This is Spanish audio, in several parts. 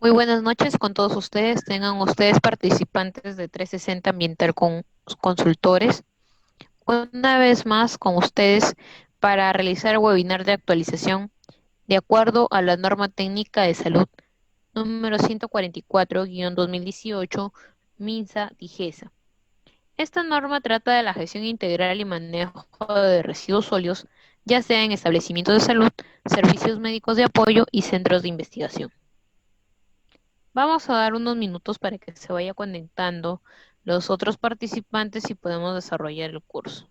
Muy buenas noches con todos ustedes. Tengan ustedes participantes de 360 Ambiental con consultores. Una vez más con ustedes para realizar el webinar de actualización de acuerdo a la norma técnica de salud número 144-2018 MINSA-DIGESA. Esta norma trata de la gestión integral y manejo de residuos sólidos, ya sea en establecimientos de salud, servicios médicos de apoyo y centros de investigación. Vamos a dar unos minutos para que se vaya conectando los otros participantes y podemos desarrollar el curso.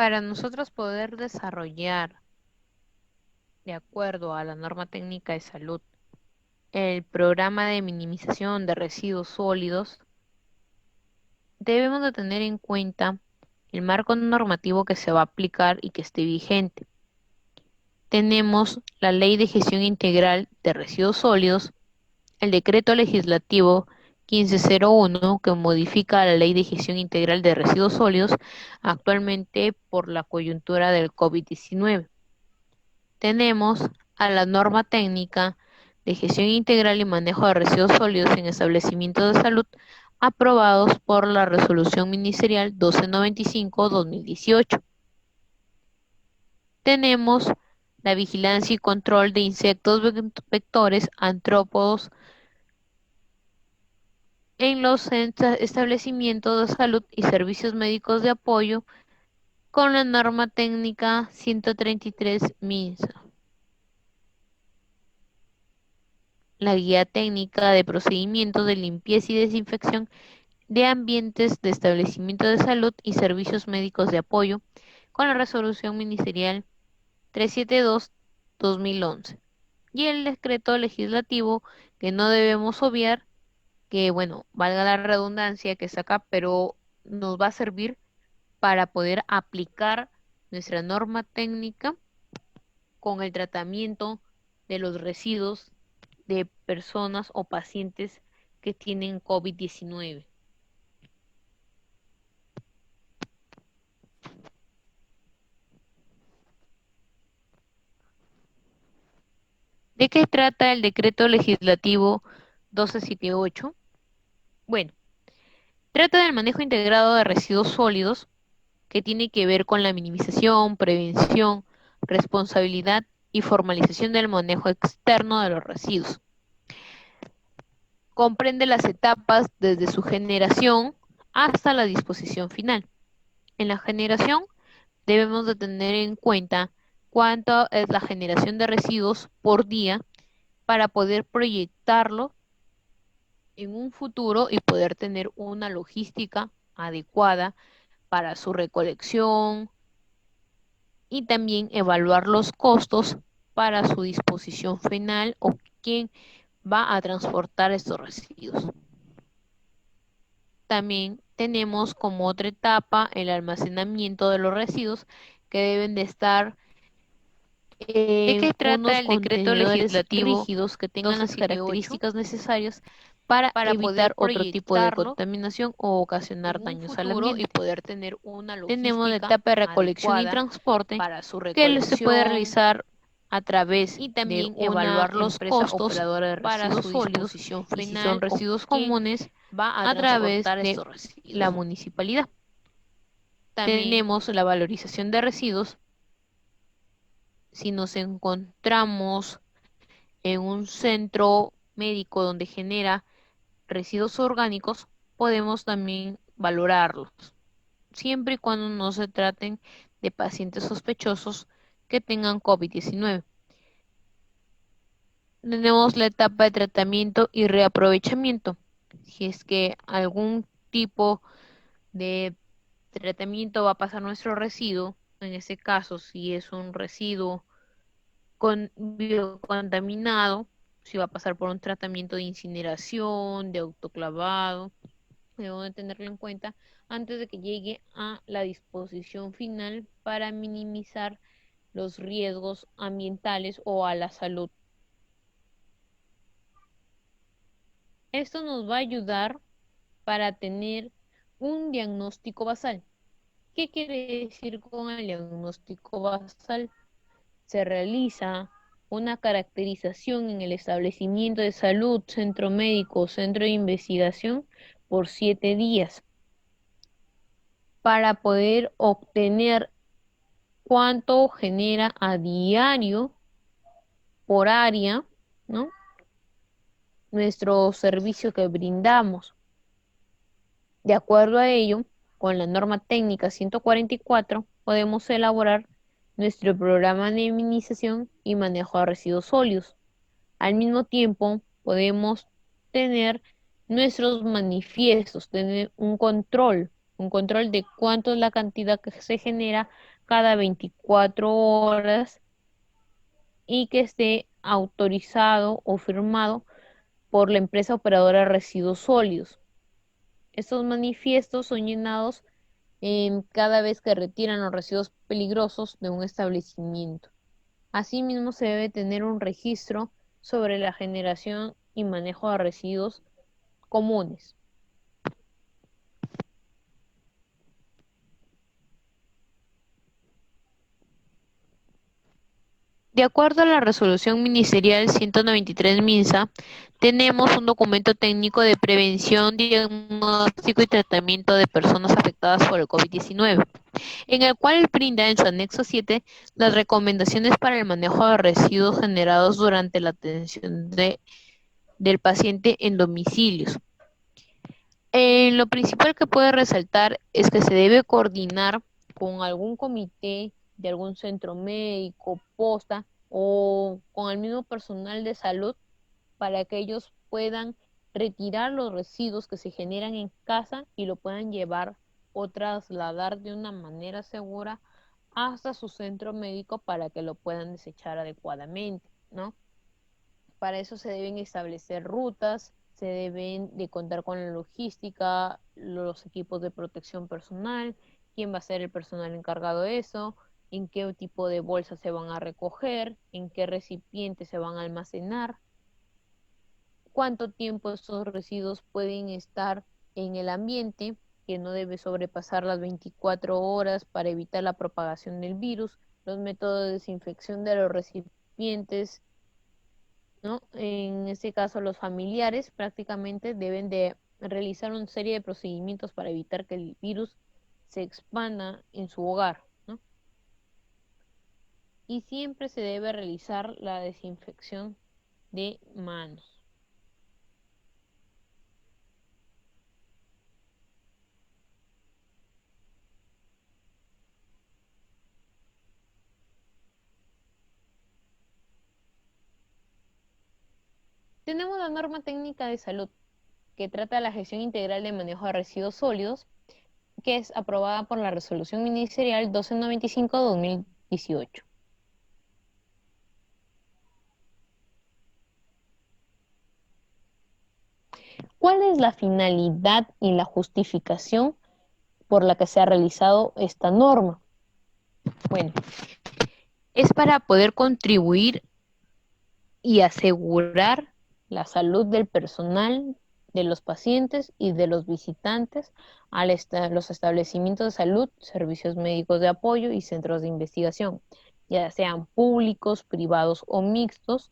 Para nosotros poder desarrollar, de acuerdo a la norma técnica de salud, el programa de minimización de residuos sólidos, debemos de tener en cuenta el marco normativo que se va a aplicar y que esté vigente. Tenemos la Ley de Gestión Integral de Residuos Sólidos, el Decreto Legislativo 1501, que modifica la Ley de Gestión Integral de Residuos Sólidos, actualmente por la coyuntura del COVID-19. Tenemos a la norma técnica de gestión integral y manejo de residuos sólidos en establecimientos de salud, aprobados por la Resolución Ministerial 1295-2018. Tenemos la vigilancia y control de insectos vectores antrópodos en los establecimientos de salud y servicios médicos de apoyo con la norma técnica 133 MINSA. La guía técnica de procedimientos de limpieza y desinfección de ambientes de establecimientos de salud y servicios médicos de apoyo con la resolución ministerial 372-2011 y el decreto legislativo que no debemos obviar, que bueno, valga la redundancia que está acá, pero nos va a servir para poder aplicar nuestra norma técnica con el tratamiento de los residuos de personas o pacientes que tienen COVID-19. ¿De qué trata el decreto legislativo 1278? Bueno, trata del manejo integrado de residuos sólidos que tiene que ver con la minimización, prevención, responsabilidad y formalización del manejo externo de los residuos. Comprende las etapas desde su generación hasta la disposición final. En la generación debemos de tener en cuenta cuánto es la generación de residuos por día para poder proyectarlo en un futuro y poder tener una logística adecuada para su recolección y también evaluar los costos para su disposición final o quién va a transportar estos residuos. También tenemos como otra etapa el almacenamiento de los residuos que deben de estar ¿De qué en trata unos el decreto contenedores legislativo rígidos que tengan las 1278 características necesarias para para evitar poder otro tipo de proyectarlo contaminación o ocasionar en un daños al futuro y ambiente? poder tener una Tenemos la logística etapa de recolección y adecuada transporte para su que se puede recolección realizar a través y de también una evaluar los empresa costos operadora de para residuos su sólidos disposición y si son final o residuos quién comunes va a a través transportar de estos la residuos. municipalidad. También Tenemos la valorización de residuos. Si nos encontramos en un centro médico donde genera residuos orgánicos, podemos también valorarlos, siempre y cuando no se traten de pacientes sospechosos que tengan COVID-19. tenemos la etapa de tratamiento y reaprovechamiento. Si es que algún tipo de tratamiento va a pasar nuestro residuo, en ese caso, si es un residuo con biocontaminado, si va a pasar por un tratamiento de incineración, de autoclavado, debemos de tenerlo en cuenta antes de que llegue a la disposición final para minimizar los riesgos ambientales o a la salud. Esto nos va a ayudar para tener un diagnóstico basal. ¿Qué quiere decir con el diagnóstico basal? Se realiza una caracterización en el establecimiento de salud, centro médico o centro de investigación por 7 días para poder obtener cuánto genera a diario por área, ¿no? Nuestro servicio que brindamos. De acuerdo a ello, con la norma técnica 144, podemos elaborar nuestro programa de minimización y manejo de residuos sólidos. Al mismo tiempo, podemos tener nuestros manifiestos, tener un control de cuánto es la cantidad que se genera cada 24 horas y que esté autorizado o firmado por la empresa operadora de residuos sólidos. Estos manifiestos son llenados cada vez que retiran los residuos peligrosos de un establecimiento. Asimismo, se debe tener un registro sobre la generación y manejo de residuos comunes. De acuerdo a la resolución ministerial 193 MINSA, tenemos un documento técnico de prevención, diagnóstico y tratamiento de personas afectadas por el COVID-19, en el cual brinda en su anexo 7 las recomendaciones para el manejo de residuos generados durante la atención del paciente en domicilios. Lo principal que puede resaltar es que se debe coordinar con algún comité de algún centro médico, posta o con el mismo personal de salud para que ellos puedan retirar los residuos que se generan en casa y lo puedan llevar o trasladar de una manera segura hasta su centro médico para que lo puedan desechar adecuadamente, ¿no? Para eso se deben establecer rutas, se deben de contar con la logística, los equipos de protección personal, quién va a ser el personal encargado de eso, en qué tipo de bolsas se van a recoger, en qué recipientes se van a almacenar, cuánto tiempo estos residuos pueden estar en el ambiente, que no debe sobrepasar las 24 horas para evitar la propagación del virus, los métodos de desinfección de los recipientes, ¿no? En este caso, los familiares prácticamente deben de realizar una serie de procedimientos para evitar que el virus se expanda en su hogar, ¿no? Y siempre se debe realizar la desinfección de manos. Tenemos la norma técnica de salud que trata la gestión integral de manejo de residuos sólidos, que es aprobada por la resolución ministerial 1295-2018. ¿Cuál es la finalidad y la justificación por la que se ha realizado esta norma? Bueno, es para poder contribuir y asegurar la salud del personal, de los pacientes y de los visitantes a los establecimientos de salud, servicios médicos de apoyo y centros de investigación, ya sean públicos, privados o mixtos,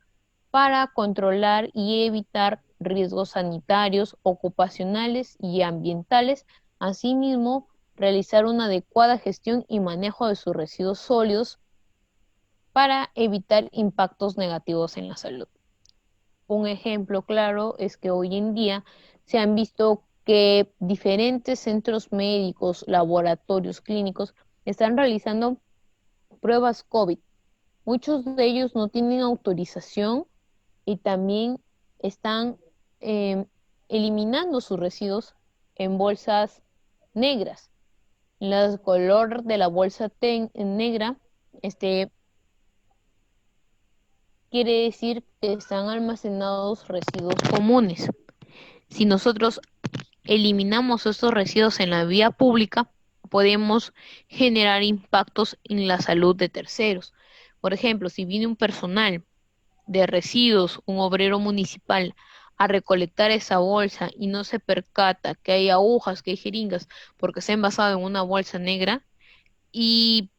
para controlar y evitar riesgos sanitarios, ocupacionales y ambientales, asimismo realizar una adecuada gestión y manejo de sus residuos sólidos para evitar impactos negativos en la salud. Un ejemplo claro es que hoy en día se han visto que diferentes centros médicos, laboratorios clínicos están realizando pruebas COVID. Muchos de ellos no tienen autorización y también están eliminando sus residuos en bolsas negras. El color de la bolsa negra quiere decir que están almacenados residuos comunes. Si nosotros eliminamos estos residuos en la vía pública, podemos generar impactos en la salud de terceros. Por ejemplo, si viene un personal de residuos, un obrero municipal, a recolectar esa bolsa y no se percata que hay agujas, que hay jeringas, porque se ha envasado en una bolsa negra y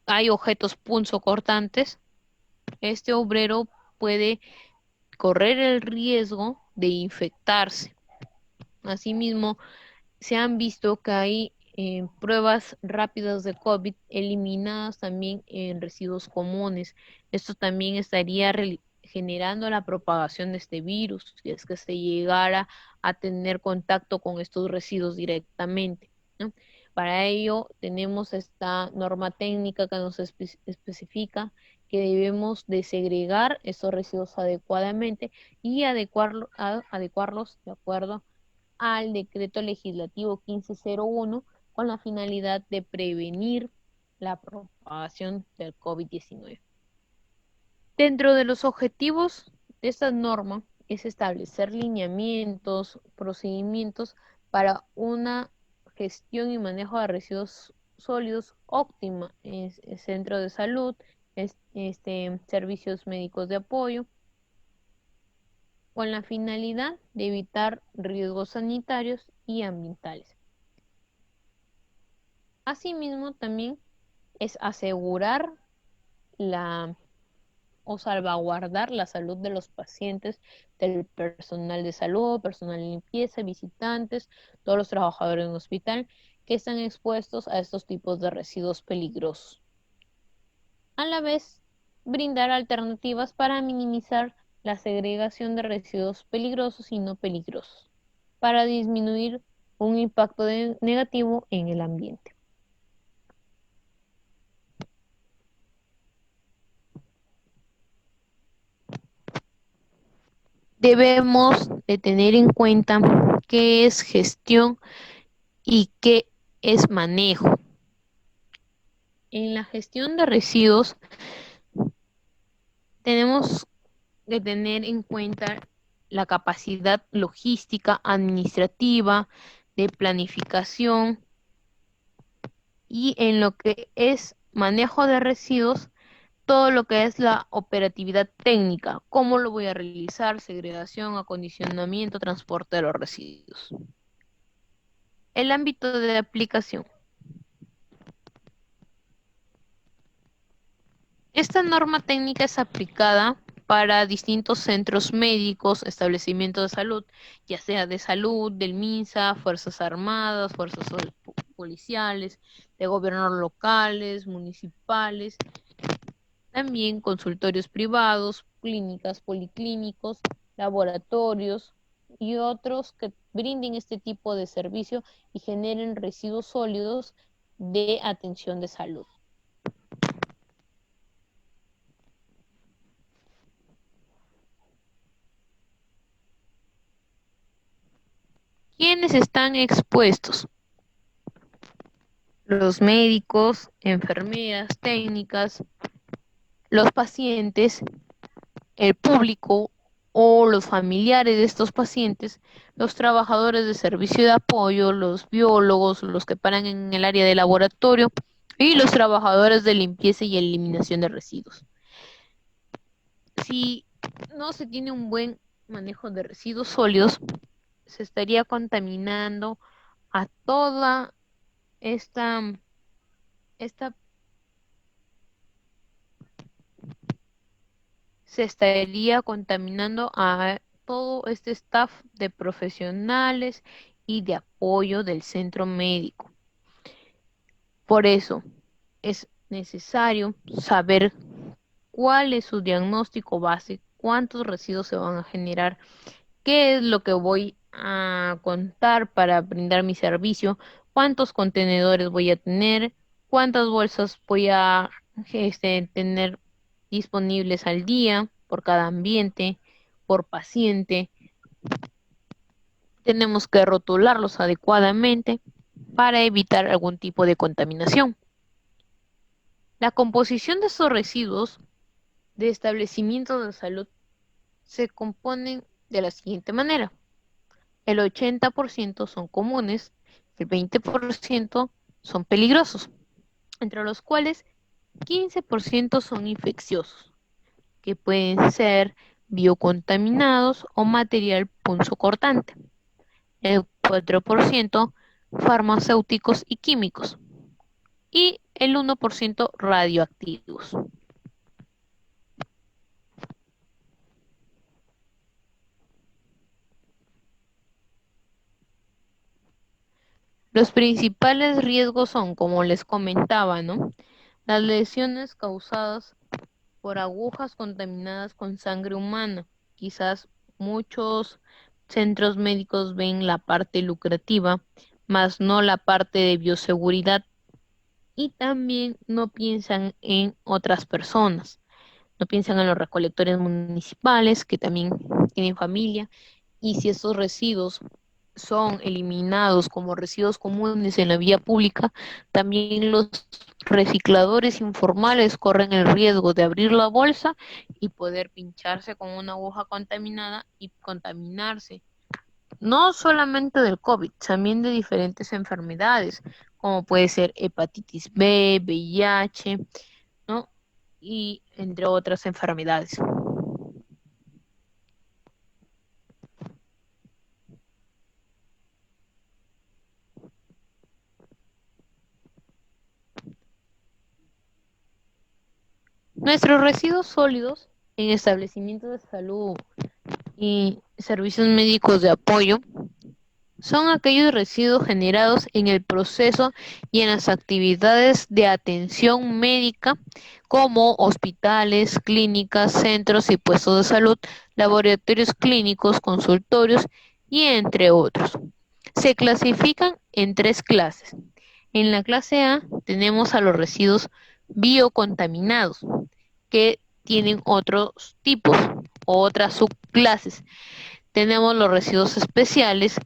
hay objetos punzocortantes, este obrero puede correr el riesgo de infectarse. Asimismo, se han visto que hay pruebas rápidas de COVID eliminadas también en residuos comunes. Esto también estaría generando la propagación de este virus, si es que se llegara a tener contacto con estos residuos directamente, ¿no? Para ello, tenemos esta norma técnica que nos especifica que debemos de segregar estos residuos adecuadamente y adecuarlos de acuerdo al decreto legislativo 1501 con la finalidad de prevenir la propagación del COVID-19. Dentro de los objetivos de esta norma es establecer lineamientos, procedimientos para una gestión y manejo de residuos sólidos óptima en centro de salud, servicios médicos de apoyo, con la finalidad de evitar riesgos sanitarios y ambientales. Asimismo, también es asegurar o salvaguardar la salud de los pacientes, del personal de salud, personal de limpieza, visitantes, todos los trabajadores en el hospital que están expuestos a estos tipos de residuos peligrosos. A la vez, brindar alternativas para minimizar la segregación de residuos peligrosos y no peligrosos, para disminuir un impacto negativo en el ambiente. Debemos de tener en cuenta qué es gestión y qué es manejo. En la gestión de residuos tenemos que tener en cuenta la capacidad logística, administrativa, de planificación, y en lo que es manejo de residuos, todo lo que es la operatividad técnica, cómo lo voy a realizar, segregación, acondicionamiento, transporte de los residuos. El ámbito de aplicación. Esta norma técnica es aplicada para distintos centros médicos, establecimientos de salud, ya sea de salud, del MINSA, Fuerzas Armadas, fuerzas policiales, de gobiernos locales, municipales, también consultorios privados, clínicas, policlínicos, laboratorios y otros que brinden este tipo de servicio y generen residuos sólidos de atención de salud. ¿Quiénes están expuestos? Los médicos, enfermeras, técnicas, los pacientes, el público o los familiares de estos pacientes, los trabajadores de servicio de apoyo, los biólogos, los que paran en el área de laboratorio y los trabajadores de limpieza y eliminación de residuos. Si no se tiene un buen manejo de residuos sólidos, se estaría contaminando a toda esta se estaría contaminando a todo este staff de profesionales y de apoyo del centro médico. Por eso es necesario saber cuál es su diagnóstico base, cuántos residuos se van a generar, qué es lo que voy a contar para brindar mi servicio, cuántos contenedores voy a tener, cuántas bolsas voy a tener disponibles al día por cada ambiente, por paciente. Tenemos que rotularlos adecuadamente para evitar algún tipo de contaminación. La composición de estos residuos de establecimientos de salud se componen de la siguiente manera. El 80% son comunes, el 20% son peligrosos, entre los cuales 15% son infecciosos, que pueden ser biocontaminados o material punzocortante. El 4% farmacéuticos y químicos y el 1% radioactivos. Los principales riesgos son, como les comentaba, ¿no? Las lesiones causadas por agujas contaminadas con sangre humana. Quizás muchos centros médicos ven la parte lucrativa, más no la parte de bioseguridad, y también no piensan en otras personas. No piensan en los recolectores municipales que también tienen familia, y si esos residuos son eliminados como residuos comunes en la vía pública, también los recicladores informales corren el riesgo de abrir la bolsa y poder pincharse con una aguja contaminada y contaminarse, no solamente del COVID, también de diferentes enfermedades, como puede ser hepatitis B, VIH, ¿no? Y entre otras enfermedades. Nuestros residuos sólidos en establecimientos de salud y servicios médicos de apoyo son aquellos residuos generados en el proceso y en las actividades de atención médica como hospitales, clínicas, centros y puestos de salud, laboratorios clínicos, consultorios y entre otros. Se clasifican en tres clases. En la clase A tenemos a los residuos biocontaminados, que tienen otros tipos o otras subclases. Tenemos los residuos especiales,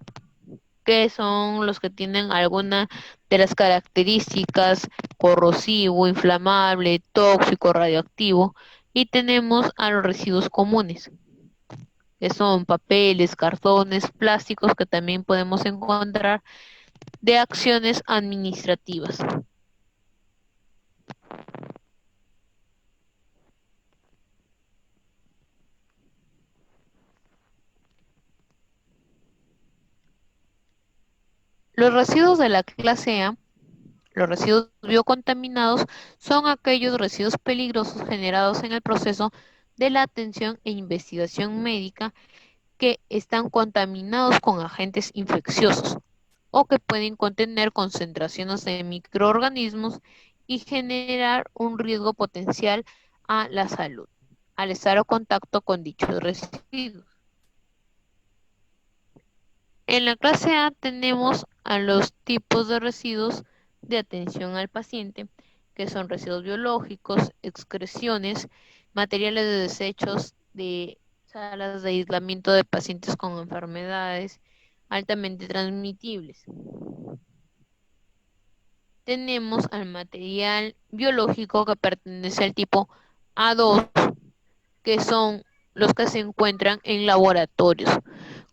que son los que tienen alguna de las características corrosivo, inflamable, tóxico, radioactivo. Y tenemos a los residuos comunes, que son papeles, cartones, plásticos que también podemos encontrar de acciones administrativas. Los residuos de la clase A, los residuos biocontaminados, son aquellos residuos peligrosos generados en el proceso de la atención e investigación médica que están contaminados con agentes infecciosos o que pueden contener concentraciones de microorganismos y generar un riesgo potencial a la salud al estar en contacto con dichos residuos. En la clase A tenemos a los tipos de residuos de atención al paciente, que son residuos biológicos, excreciones, materiales de desechos de salas de aislamiento de pacientes con enfermedades altamente transmitibles. Tenemos al material biológico que pertenece al tipo A2, que son los que se encuentran en laboratorios,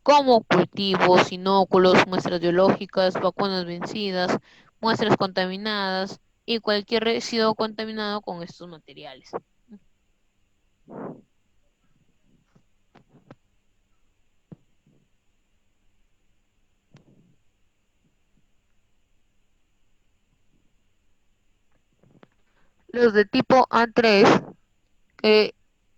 como cultivos, inóculos, muestras biológicas, vacunas vencidas, muestras contaminadas y cualquier residuo contaminado con estos materiales. Los de tipo A3, que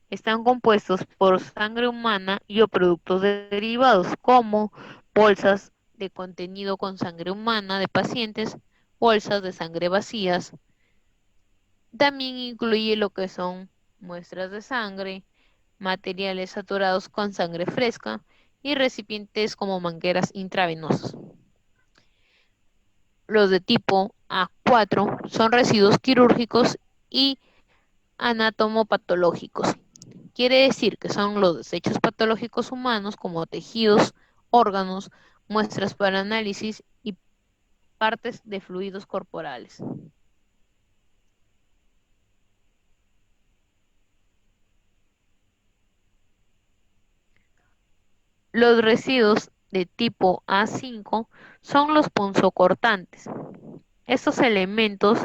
están compuestos por sangre humana y o productos derivados, como bolsas de contenido con sangre humana de pacientes, bolsas de sangre vacías. También incluye lo que son muestras de sangre, materiales saturados con sangre fresca y recipientes como mangueras intravenosas. Los de tipo A4 son residuos quirúrgicos y anatomopatológicos. Quiere decir que son los desechos patológicos humanos como tejidos, órganos, muestras para análisis y partes de fluidos corporales. Los residuos de tipo A5 son los punzocortantes. Estos elementos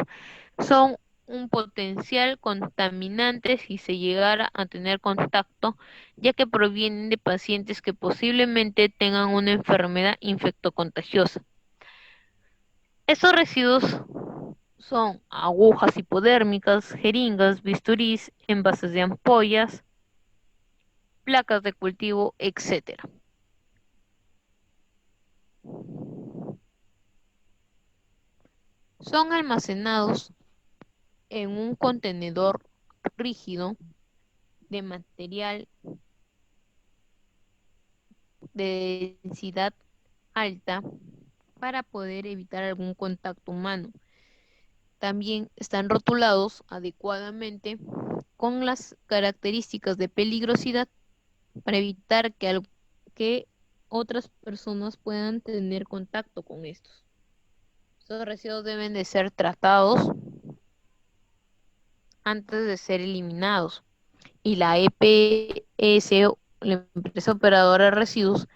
son un potencial contaminante si se llegara a tener contacto, ya que provienen de pacientes que posiblemente tengan una enfermedad infectocontagiosa. Estos residuos son agujas hipodérmicas, jeringas, bisturís, envases de ampollas, placas de cultivo, etc. Son almacenados en un contenedor rígido de material de densidad alta para poder evitar algún contacto humano. También están rotulados adecuadamente con las características de peligrosidad para evitar que otras personas puedan tener contacto con estos. Estos residuos deben de ser tratados antes de ser eliminados y la EPS, la empresa operadora de residuos,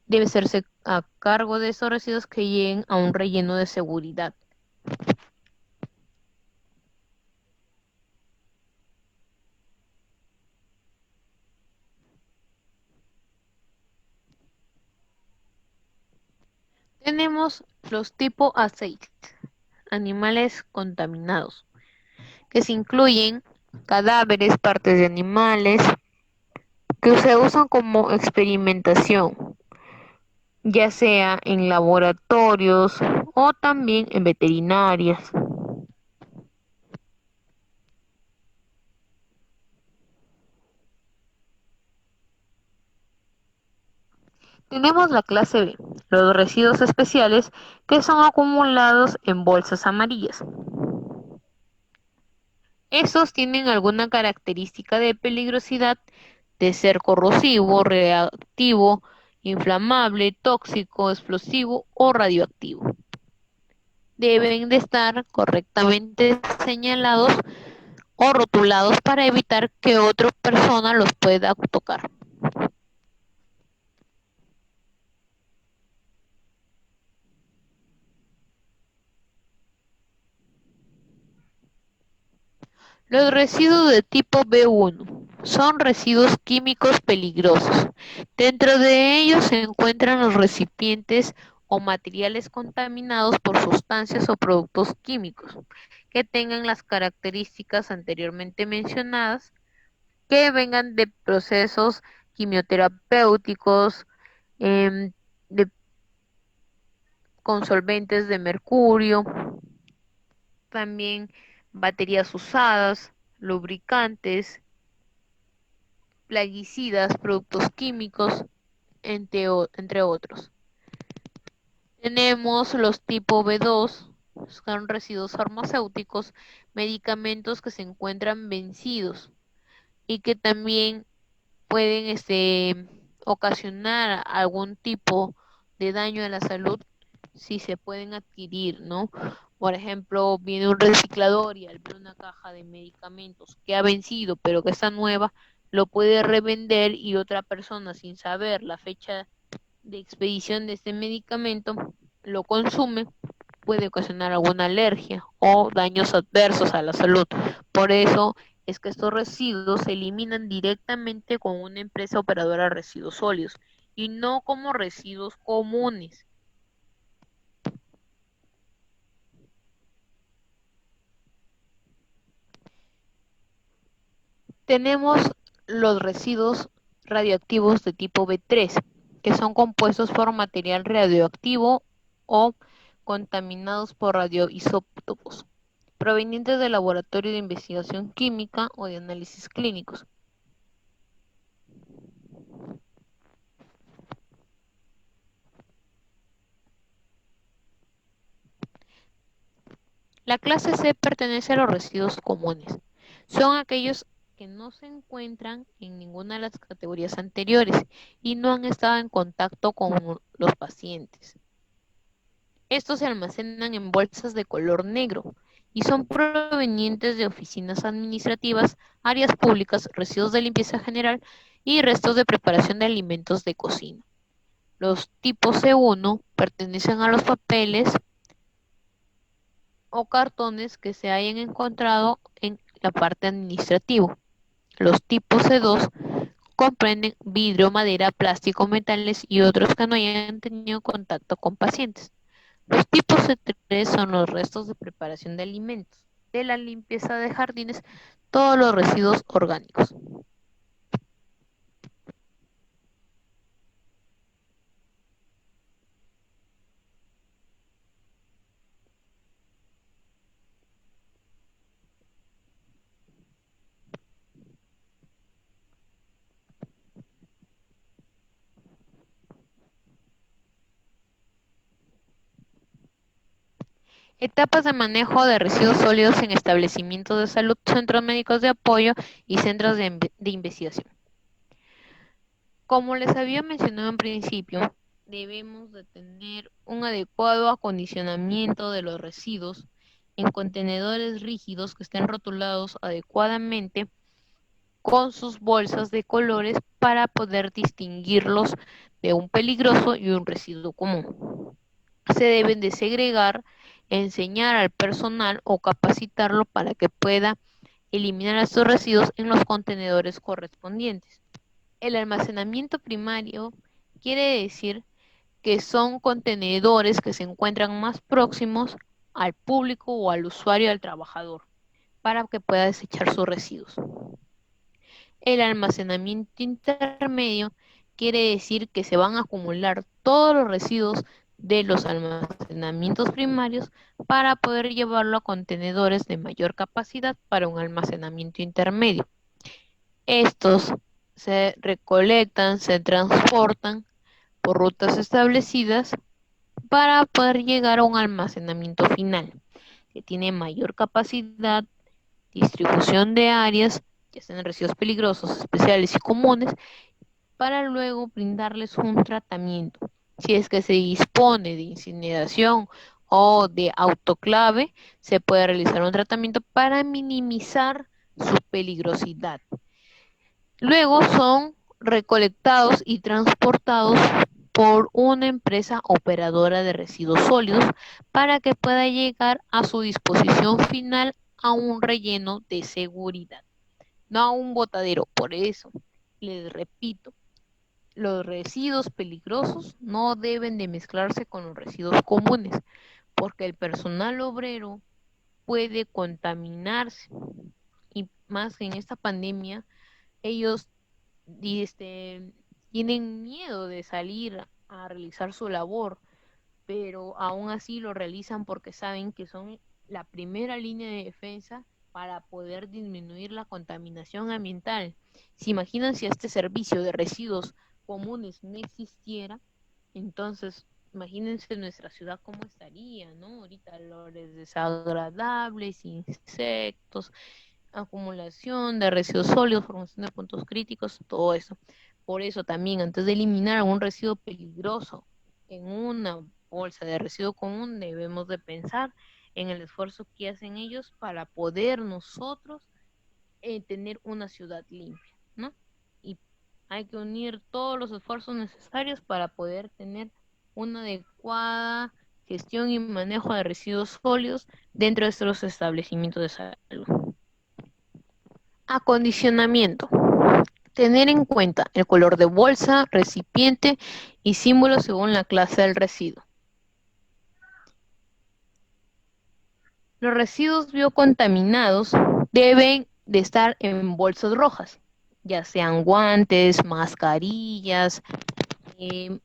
debe hacerse a cargo de esos residuos que lleguen a un relleno de seguridad. Tenemos los tipo aceites, animales contaminados, que se incluyen cadáveres, partes de animales, que se usan como experimentación, ya sea en laboratorios o también en veterinarias. Tenemos la clase B, los residuos especiales que son acumulados en bolsas amarillas. Estos tienen alguna característica de peligrosidad de ser corrosivo, reactivo, inflamable, tóxico, explosivo o radioactivo. Deben de estar correctamente señalados o rotulados para evitar que otra persona los pueda tocar. Los residuos de tipo B1 son residuos químicos peligrosos. Dentro de ellos se encuentran los recipientes o materiales contaminados por sustancias o productos químicos que tengan las características anteriormente mencionadas, que vengan de procesos quimioterapéuticos, em, de, con solventes de mercurio, también baterías usadas, lubricantes, plaguicidas, productos químicos, entre otros. Tenemos los tipo B2, son residuos farmacéuticos, medicamentos que se encuentran vencidos y que también pueden ocasionar algún tipo de daño a la salud si se pueden adquirir, ¿no? Por ejemplo, viene un reciclador y al ver una caja de medicamentos que ha vencido pero que está nueva, lo puede revender y otra persona sin saber la fecha de expedición de este medicamento lo consume, puede ocasionar alguna alergia o daños adversos a la salud. Por eso es que estos residuos se eliminan directamente con una empresa operadora de residuos sólidos y no como residuos comunes. Tenemos los residuos radioactivos de tipo B3, que son compuestos por material radioactivo o contaminados por radioisótopos, provenientes del laboratorio de investigación química o de análisis clínicos. La clase C pertenece a los residuos comunes. Son aquellos que no se encuentran en ninguna de las categorías anteriores y no han estado en contacto con los pacientes. Estos se almacenan en bolsas de color negro y son provenientes de oficinas administrativas, áreas públicas, residuos de limpieza general y restos de preparación de alimentos de cocina. Los tipos C1 pertenecen a los papeles o cartones que se hayan encontrado en la parte administrativa. Los tipos C2 comprenden vidrio, madera, plástico, metales y otros que no hayan tenido contacto con pacientes. Los tipos C3 son los restos de preparación de alimentos, de la limpieza de jardines, todos los residuos orgánicos. Etapas de manejo de residuos sólidos en establecimientos de salud, centros médicos de apoyo y centros de investigación. Como les había mencionado en principio, debemos de tener un adecuado acondicionamiento de los residuos en contenedores rígidos que estén rotulados adecuadamente con sus bolsas de colores para poder distinguirlos de un peligroso y un residuo común. Se deben de segregar, enseñar al personal o capacitarlo para que pueda eliminar estos residuos en los contenedores correspondientes. El almacenamiento primario quiere decir que son contenedores que se encuentran más próximos al público o al usuario, al trabajador, para que pueda desechar sus residuos. El almacenamiento intermedio quiere decir que se van a acumular todos los residuos de los almacenamientos primarios para poder llevarlo a contenedores de mayor capacidad para un almacenamiento intermedio. Estos se recolectan, se transportan por rutas establecidas para poder llegar a un almacenamiento final que tiene mayor capacidad, distribución de áreas, ya sean residuos peligrosos, especiales y comunes, para luego brindarles un tratamiento. Si es que se dispone de incineración o de autoclave, se puede realizar un tratamiento para minimizar su peligrosidad. Luego son recolectados y transportados por una empresa operadora de residuos sólidos para que pueda llegar a su disposición final a un relleno de seguridad, no a un botadero. Por eso, les repito, los residuos peligrosos no deben de mezclarse con los residuos comunes, porque el personal obrero puede contaminarse y más en esta pandemia, ellos tienen miedo de salir a realizar su labor, pero aún así lo realizan porque saben que son la primera línea de defensa para poder disminuir la contaminación ambiental. ¿Se imaginan si este servicio de residuos comunes no existiera? Entonces, imagínense nuestra ciudad cómo estaría, ¿no? Ahorita olores desagradables, insectos, acumulación de residuos sólidos, formación de puntos críticos, todo eso. Por eso también, antes de eliminar algún residuo peligroso en una bolsa de residuo común, debemos de pensar en el esfuerzo que hacen ellos para poder nosotros tener una ciudad limpia, ¿no? Y hay que unir todos los esfuerzos necesarios para poder tener una adecuada gestión y manejo de residuos sólidos dentro de estos establecimientos de salud. Acondicionamiento. Tener en cuenta el color de bolsa, recipiente y símbolo según la clase del residuo. Los residuos biocontaminados deben de estar en bolsas rojas, ya sean guantes, mascarillas, eh,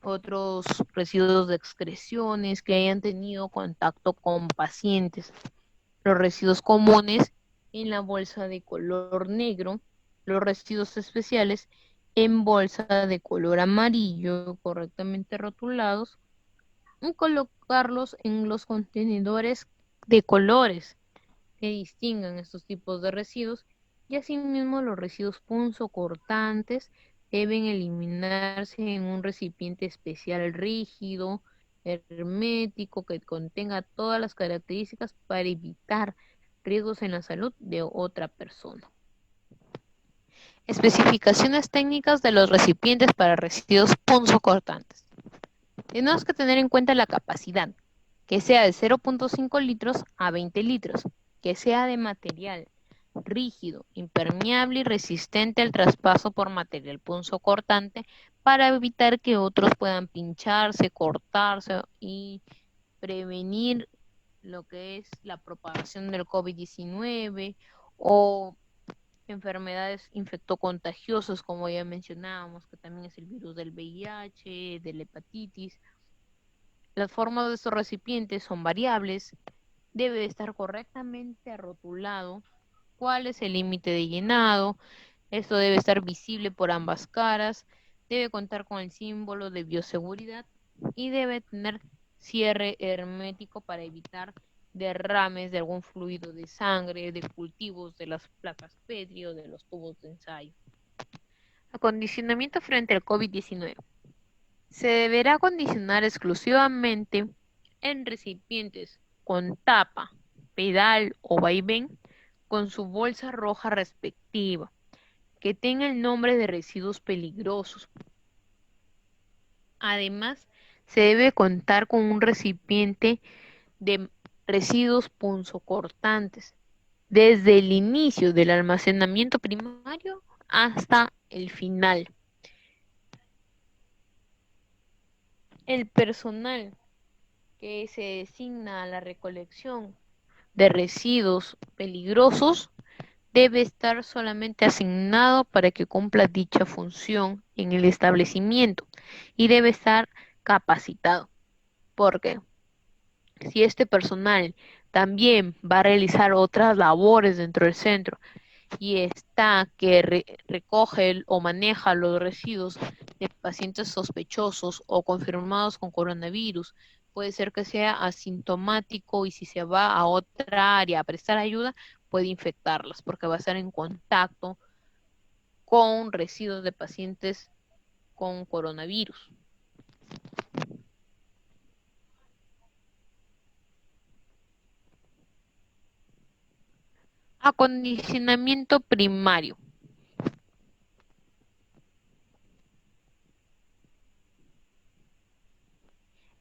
otros residuos de excreciones que hayan tenido contacto con pacientes. Los residuos comunes en la bolsa de color negro, los residuos especiales en bolsa de color amarillo correctamente rotulados y colocarlos en los contenedores de colores que distingan estos tipos de residuos Y asimismo los residuos punzocortantes deben eliminarse en un recipiente especial rígido, hermético, que contenga todas las características para evitar riesgos en la salud de otra persona. Especificaciones técnicas de los recipientes para residuos punzocortantes. Tenemos que tener en cuenta la capacidad, que sea de 0.5 litros a 20 litros, que sea de material rígido, impermeable y resistente al traspaso por material punzocortante para evitar que otros puedan pincharse, cortarse y prevenir lo que es la propagación del COVID-19 o enfermedades infectocontagiosas, como ya mencionábamos, que también es el virus del VIH, de la hepatitis. Las formas de estos recipientes son variables, debe estar correctamente arrotulado cuál es el límite de llenado, esto debe estar visible por ambas caras, debe contar con el símbolo de bioseguridad y debe tener cierre hermético para evitar derrames de algún fluido de sangre, de cultivos, de las placas Petri o de los tubos de ensayo. Acondicionamiento frente al COVID-19. Se deberá acondicionar exclusivamente en recipientes con tapa, pedal o vaivén con su bolsa roja respectiva, que tenga el nombre de residuos peligrosos. Además, se debe contar con un recipiente de residuos punzocortantes, desde el inicio del almacenamiento primario hasta el final. El personal que se designa a la recolección de residuos peligrosos debe estar solamente asignado para que cumpla dicha función en el establecimiento y debe estar capacitado, porque si este personal también va a realizar otras labores dentro del centro y está que recoge o maneja los residuos de pacientes sospechosos o confirmados con coronavirus, puede ser que sea asintomático y si se va a otra área a prestar ayuda, puede infectarlas porque va a estar en contacto con residuos de pacientes con coronavirus. Acondicionamiento primario.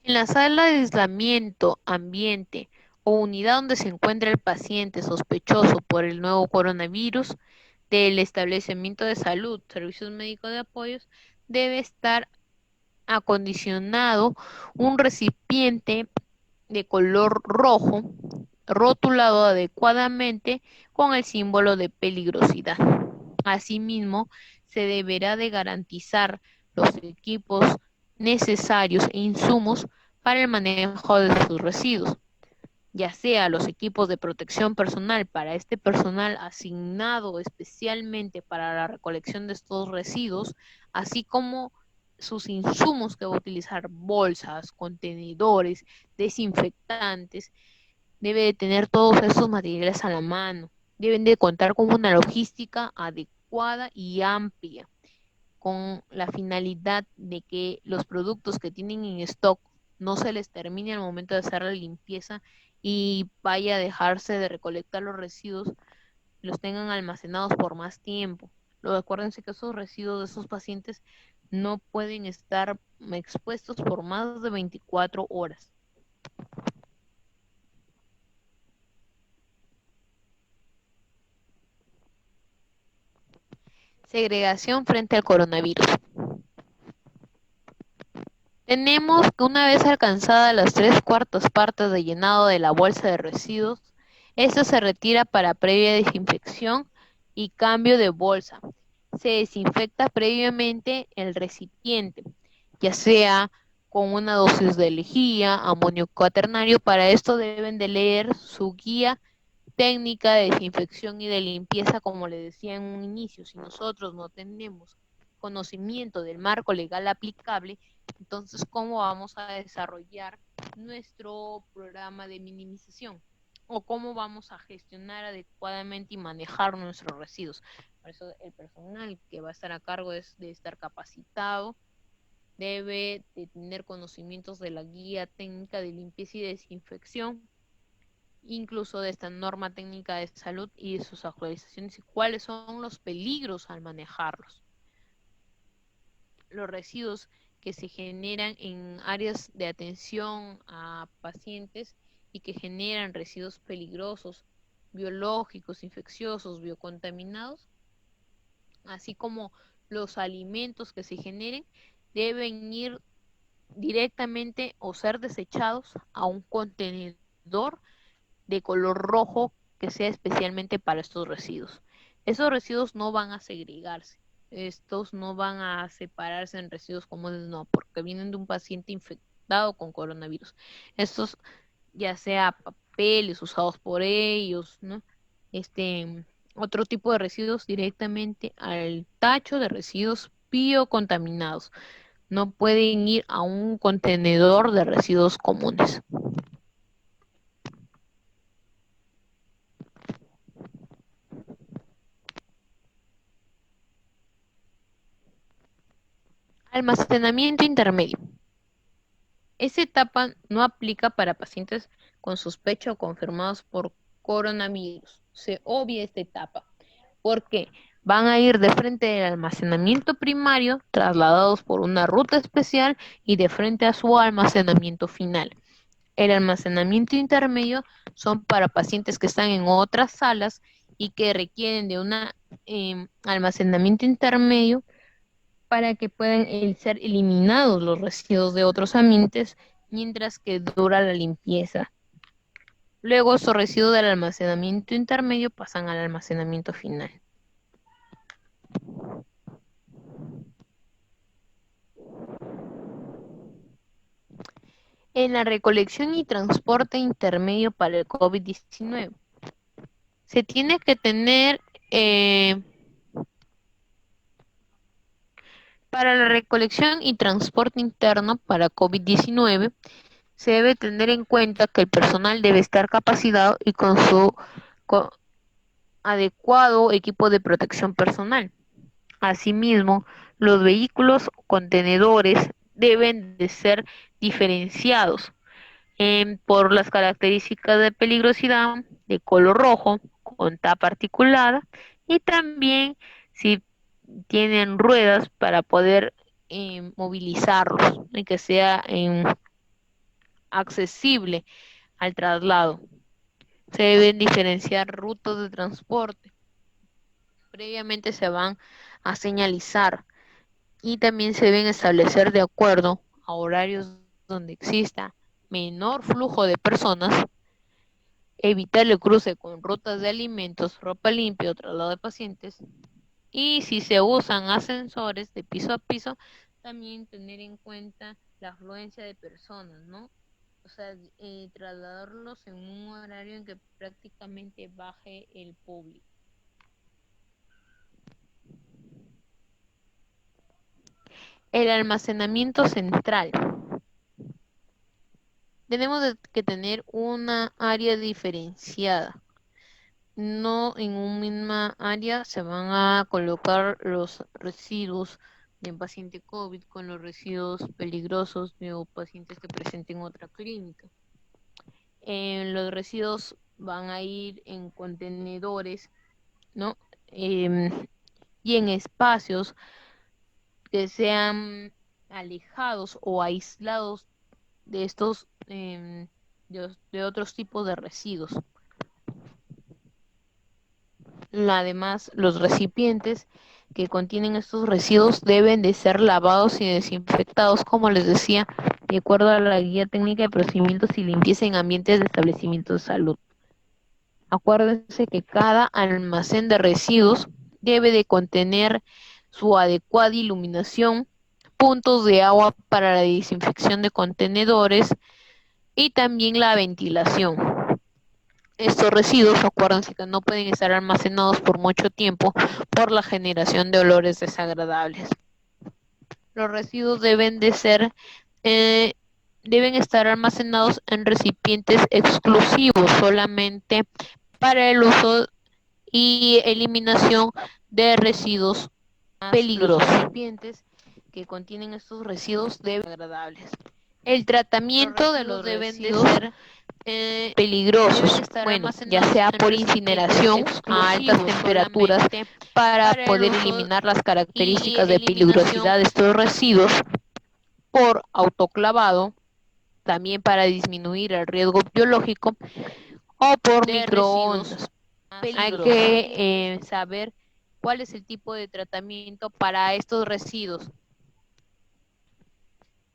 En la sala de aislamiento ambiente o unidad donde se encuentra el paciente sospechoso por el nuevo coronavirus del establecimiento de salud, servicios médicos de apoyo, debe estar acondicionado un recipiente de color rojo rotulado adecuadamente con el símbolo de peligrosidad. Asimismo, se deberá de garantizar los equipos necesarios e insumos para el manejo de sus residuos, ya sea los equipos de protección personal para este personal asignado especialmente para la recolección de estos residuos, así como sus insumos que va a utilizar, bolsas, contenedores, desinfectantes, debe de tener todos estos materiales a la mano, deben de contar con una logística adecuada y amplia con la finalidad de que los productos que tienen en stock no se les termine al momento de hacer la limpieza y vaya a dejarse de recolectar los residuos, los tengan almacenados por más tiempo. Luego, acuérdense que esos residuos de esos pacientes no pueden estar expuestos por más de 24 horas. Segregación frente al coronavirus. Tenemos que una vez alcanzadas las 3/4 partes de llenado de la bolsa de residuos, esta se retira para previa desinfección y cambio de bolsa. Se desinfecta previamente el recipiente, ya sea con una dosis de lejía, amonio cuaternario. Para esto deben de leer su guía técnica de desinfección y de limpieza, como le decía en un inicio. Si nosotros no tenemos conocimiento del marco legal aplicable, entonces, ¿cómo vamos a desarrollar nuestro programa de minimización? o cómo vamos a gestionar adecuadamente y manejar nuestros residuos. Por eso el personal que va a estar a cargo es de estar capacitado, debe de tener conocimientos de la guía técnica de limpieza y desinfección, incluso de esta norma técnica de salud y de sus actualizaciones y cuáles son los peligros al manejarlos. Los residuos que se generan en áreas de atención a pacientes y que generan residuos peligrosos, biológicos, infecciosos, biocontaminados, así como los alimentos que se generen, deben ir directamente o ser desechados a un contenedor de color rojo que sea especialmente para estos residuos. Estos residuos no van a segregarse, estos no van a separarse en residuos comunes, no, porque vienen de un paciente infectado con coronavirus. Estos, ya sea papeles usados por ellos, ¿no? Otro tipo de residuos directamente al tacho de residuos biocontaminados. No pueden ir a un contenedor de residuos comunes. Almacenamiento intermedio. Esta etapa no aplica para pacientes con sospecha o confirmados por coronavirus. Se obvia esta etapa porque van a ir de frente del almacenamiento primario, trasladados por una ruta especial y de frente a su almacenamiento final. El almacenamiento intermedio son para pacientes que están en otras salas y que requieren de un almacenamiento intermedio para que puedan ser eliminados los residuos de otros ambientes mientras que dura la limpieza. Luego, esos residuos del almacenamiento intermedio pasan al almacenamiento final. En la recolección y transporte intermedio para el COVID-19, se tiene que tener para la recolección y transporte interno para COVID-19, se debe tener en cuenta que el personal debe estar capacitado y con su adecuado equipo de protección personal. Asimismo, los vehículos contenedores deben de ser diferenciados por las características de peligrosidad, de color rojo, con tapa articulada y también si tienen ruedas para poder movilizarlos y que sea accesible al traslado. Se deben diferenciar rutas de transporte. Previamente se van a señalizar y también se deben establecer de acuerdo a horarios donde exista menor flujo de personas, evitar el cruce con rutas de alimentos, ropa limpia o traslado de pacientes. Y si se usan ascensores de piso a piso, también tener en cuenta la afluencia de personas, ¿no? O sea, trasladarlos en un horario en que prácticamente baje el público. El almacenamiento central. Tenemos que tener una área diferenciada. No en una misma área se van a colocar los residuos de un paciente COVID con los residuos peligrosos de pacientes que presenten otra clínica. Los residuos van a ir en contenedores, ¿no? Y en espacios que sean alejados o aislados de estos de otros tipos de residuos. Además, los recipientes que contienen estos residuos deben de ser lavados y desinfectados, como les decía, de acuerdo a la guía técnica de procedimientos y limpieza en ambientes de establecimientos de salud. Acuérdense que cada almacén de residuos debe de contener su adecuada iluminación, puntos de agua para la desinfección de contenedores y también la ventilación. Estos residuos, acuérdense que no pueden estar almacenados por mucho tiempo por la generación de olores desagradables. Los residuos deben de ser deben estar almacenados en recipientes exclusivos solamente para el uso y eliminación de residuos peligrosos. Los recipientes que contienen estos residuos deben ser agradables. El tratamiento de los residuos deben de ser peligrosos, bueno, ya sea por incineración a altas temperaturas para poder eliminar las características de peligrosidad de estos residuos, por autoclavado, también para disminuir el riesgo biológico, o por microondas. Hay que saber cuál es el tipo de tratamiento para estos residuos.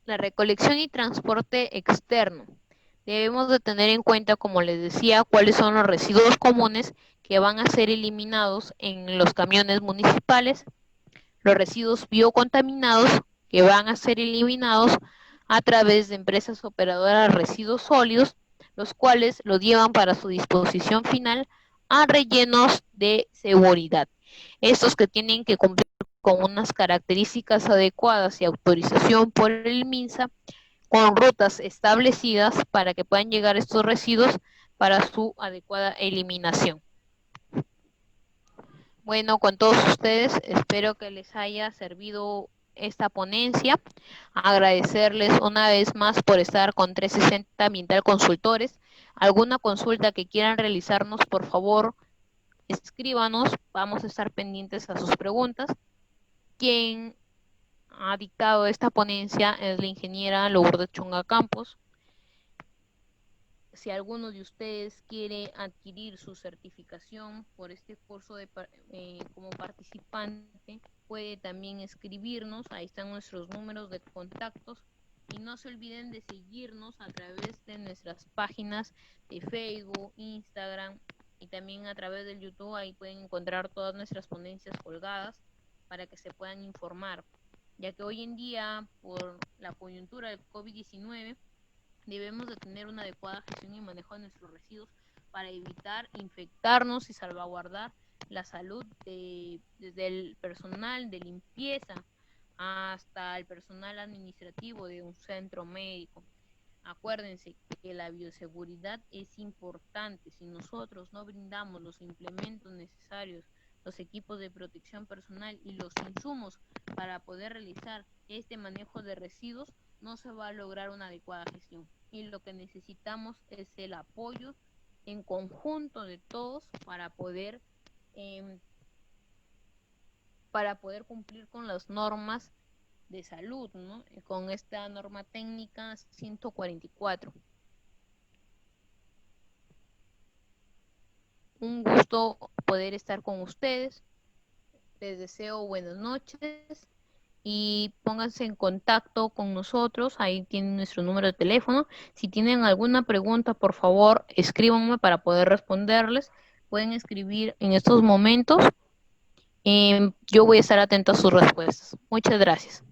La recolección y transporte externo. Debemos de tener en cuenta, como les decía, cuáles son los residuos comunes que van a ser eliminados en los camiones municipales, los residuos biocontaminados que van a ser eliminados a través de empresas operadoras de residuos sólidos, los cuales los llevan para su disposición final a rellenos de seguridad. Estos que tienen que cumplir con unas características adecuadas y autorización por el MINSA, con rutas establecidas para que puedan llegar estos residuos para su adecuada eliminación. Bueno, con todos ustedes, espero que les haya servido esta ponencia. Agradecerles una vez más por estar con 360 Ambiental Consultores. Alguna consulta que quieran realizarnos, por favor, escríbanos. Vamos a estar pendientes a sus preguntas. Quien ha dictado esta ponencia es la ingeniera Lourdes Chunga Campos. Si alguno de ustedes quiere adquirir su certificación por este curso como participante, puede también escribirnos. Ahí están nuestros números de contactos. Y no se olviden de seguirnos a través de nuestras páginas de Facebook, Instagram y también a través del YouTube. Ahí pueden encontrar todas nuestras ponencias colgadas para que se puedan informar, ya que hoy en día, por la coyuntura del COVID-19, debemos de tener una adecuada gestión y manejo de nuestros residuos para evitar infectarnos y salvaguardar la salud desde el personal de limpieza hasta el personal administrativo de un centro médico. Acuérdense que la bioseguridad es importante. Si nosotros no brindamos los implementos necesarios, los equipos de protección personal y los insumos para poder realizar este manejo de residuos, no se va a lograr una adecuada gestión. Y lo que necesitamos es el apoyo en conjunto de todos para poder cumplir con las normas de salud, ¿no? Con esta norma técnica 144. Un gusto poder estar con ustedes. Les deseo buenas noches y pónganse en contacto con nosotros. Ahí tienen nuestro número de teléfono. Si tienen alguna pregunta, por favor, escríbanme para poder responderles. Pueden escribir en estos momentos. Yo voy a estar atento a sus respuestas. Muchas gracias.